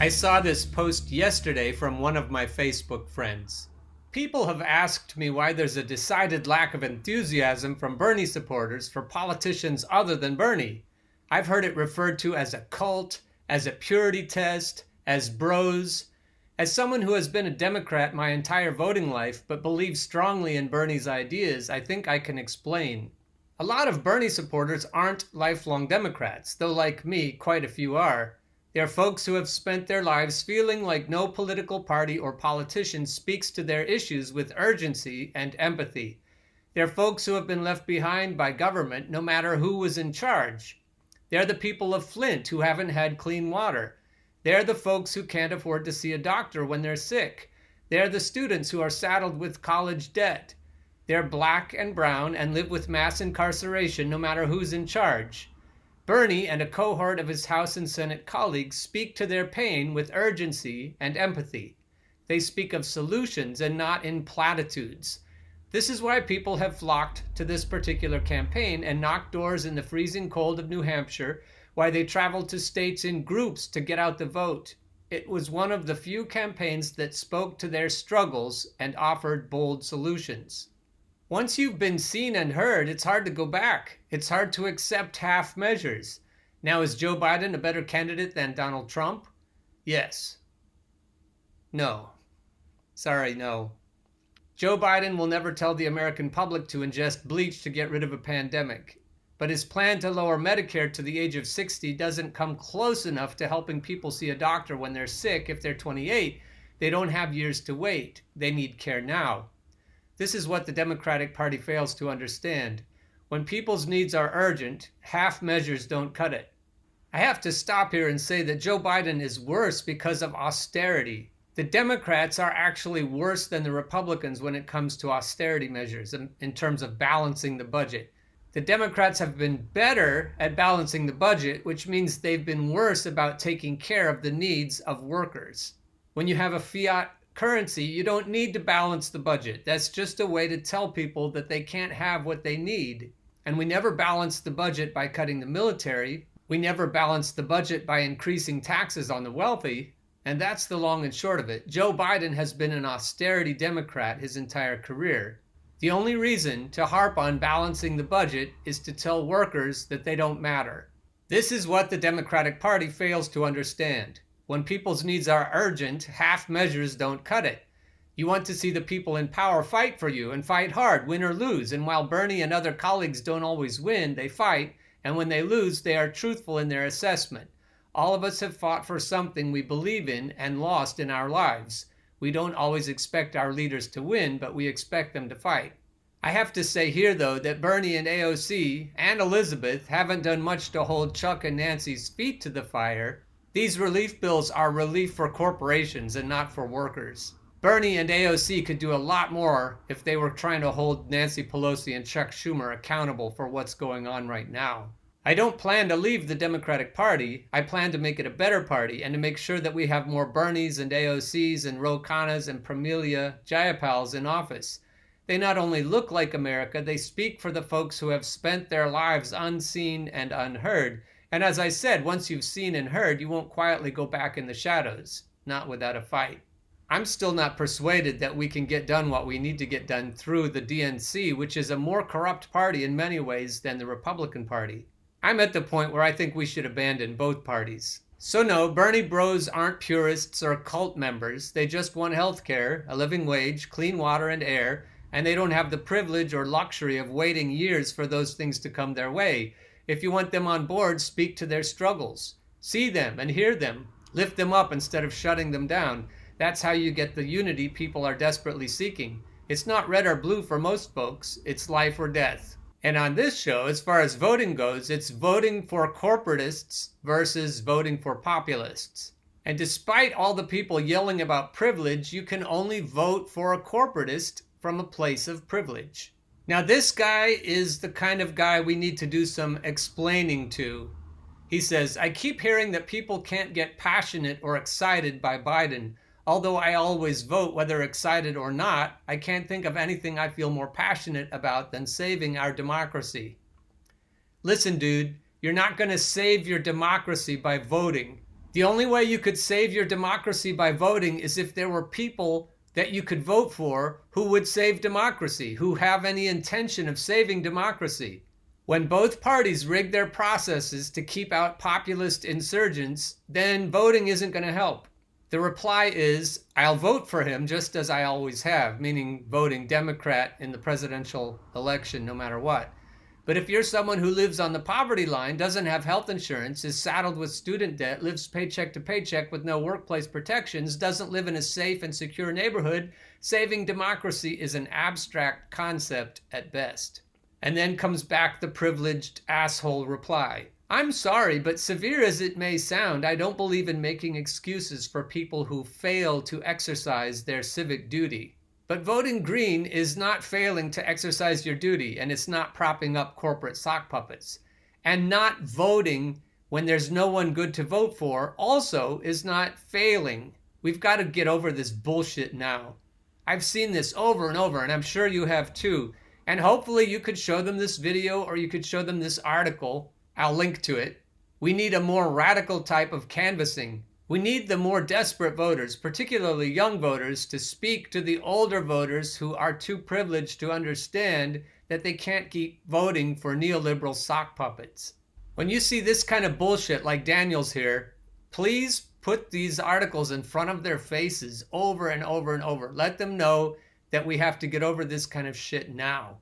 I saw this post yesterday from one of my Facebook friends. People have asked me why there's a decided lack of enthusiasm from Bernie supporters for politicians other than Bernie. I've heard it referred to as a cult, as a purity test, as bros. As someone who has been a Democrat my entire voting life but believes strongly in Bernie's ideas, I think I can explain. A lot of Bernie supporters aren't lifelong Democrats, though like me, quite a few are. They are folks who have spent their lives feeling like no political party or politician speaks to their issues with urgency and empathy. They're folks who have been left behind by government no matter who was in charge. They're the people of Flint who haven't had clean water. They're the folks who can't afford to see a doctor when they're sick. They're the students who are saddled with college debt. They're black and brown and live with mass incarceration no matter who's in charge. Bernie and a cohort of his House and Senate colleagues speak to their pain with urgency and empathy. They speak of solutions and not in platitudes. This is why people have flocked to this particular campaign and knocked doors in the freezing cold of New Hampshire, why they traveled to states in groups to get out the vote. It was one of the few campaigns that spoke to their struggles and offered bold solutions. Once you've been seen and heard, it's hard to go back. It's hard to accept half measures. Now, is Joe Biden a better candidate than Donald Trump? Yes. No. Sorry, no. Joe Biden will never tell the American public to ingest bleach to get rid of a pandemic. But his plan to lower Medicare to the age of 60 doesn't come close enough to helping people see a doctor when they're sick. If they're 28, they don't have years to wait. They need care now. This is what the Democratic Party fails to understand. When people's needs are urgent, half measures don't cut it. I have to stop here and say that Joe Biden is worse because of austerity. The Democrats are actually worse than the Republicans when it comes to austerity measures in terms of balancing the budget. The Democrats have been better at balancing the budget, which means they've been worse about taking care of the needs of workers. When you have a fiat currency, you don't need to balance the budget. That's just a way to tell people that they can't have what they need. And we never balanced the budget by cutting the military. We never balanced the budget by increasing taxes on the wealthy. And that's the long and short of it. Joe Biden has been an austerity Democrat his entire career. The only reason to harp on balancing the budget is to tell workers that they don't matter. This is what the Democratic Party fails to understand. When people's needs are urgent, half measures don't cut it. You want to see the people in power fight for you and fight hard, win or lose. And while Bernie and other colleagues don't always win, they fight. And when they lose, they are truthful in their assessment. All of us have fought for something we believe in and lost in our lives. We don't always expect our leaders to win, but we expect them to fight. I have to say here, though, that Bernie and AOC and Elizabeth haven't done much to hold Chuck and Nancy's feet to the fire. These relief bills are relief for corporations and not for workers. Bernie and AOC could do a lot more if they were trying to hold Nancy Pelosi and Chuck Schumer accountable for what's going on right now. I don't plan to leave the Democratic Party. I plan to make it a better party and to make sure that we have more Bernies and AOCs and Ro Khannas and Pramila Jayapals in office. They not only look like America, they speak for the folks who have spent their lives unseen and unheard. And as I said, once you've seen and heard, you won't quietly go back in the shadows, not without a fight. I'm still not persuaded that we can get done what we need to get done through the DNC, which is a more corrupt party in many ways than the Republican Party. I'm at the point where I think we should abandon both parties. So no, Bernie bros aren't purists or cult members. They just want health care, a living wage, clean water and air, and they don't have the privilege or luxury of waiting years for those things to come their way. If you want them on board, speak to their struggles. See them and hear them. Lift them up instead of shutting them down. That's how you get the unity people are desperately seeking. It's not red or blue for most folks. It's life or death. And on this show, as far as voting goes, it's voting for corporatists versus voting for populists. And despite all the people yelling about privilege, you can only vote for a corporatist from a place of privilege. Now, this guy is the kind of guy we need to do some explaining to. He says, I keep hearing that people can't get passionate or excited by Biden. Although I always vote whether excited or not, I can't think of anything I feel more passionate about than saving our democracy. Listen, dude, you're not going to save your democracy by voting. The only way you could save your democracy by voting is if there were people that you could vote for who would save democracy, who have any intention of saving democracy. When both parties rig their processes to keep out populist insurgents, then voting isn't going to help. The reply is, I'll vote for him just as I always have, meaning voting Democrat in the presidential election no matter what. But if you're someone who lives on the poverty line, doesn't have health insurance, is saddled with student debt, lives paycheck to paycheck with no workplace protections, doesn't live in a safe and secure neighborhood, saving democracy is an abstract concept at best. And then comes back the privileged asshole reply. I'm sorry, but severe as it may sound, I don't believe in making excuses for people who fail to exercise their civic duty. But voting green is not failing to exercise your duty, and it's not propping up corporate sock puppets. And not voting when there's no one good to vote for also is not failing. We've got to get over this bullshit now. I've seen this over and over, and I'm sure you have too. And hopefully you could show them this video or you could show them this article. I'll link to it. We need a more radical type of canvassing. We need the more desperate voters, particularly young voters, to speak to the older voters who are too privileged to understand that they can't keep voting for neoliberal sock puppets. When you see this kind of bullshit like Daniel's here, please put these articles in front of their faces over and over and over. Let them know that we have to get over this kind of shit now.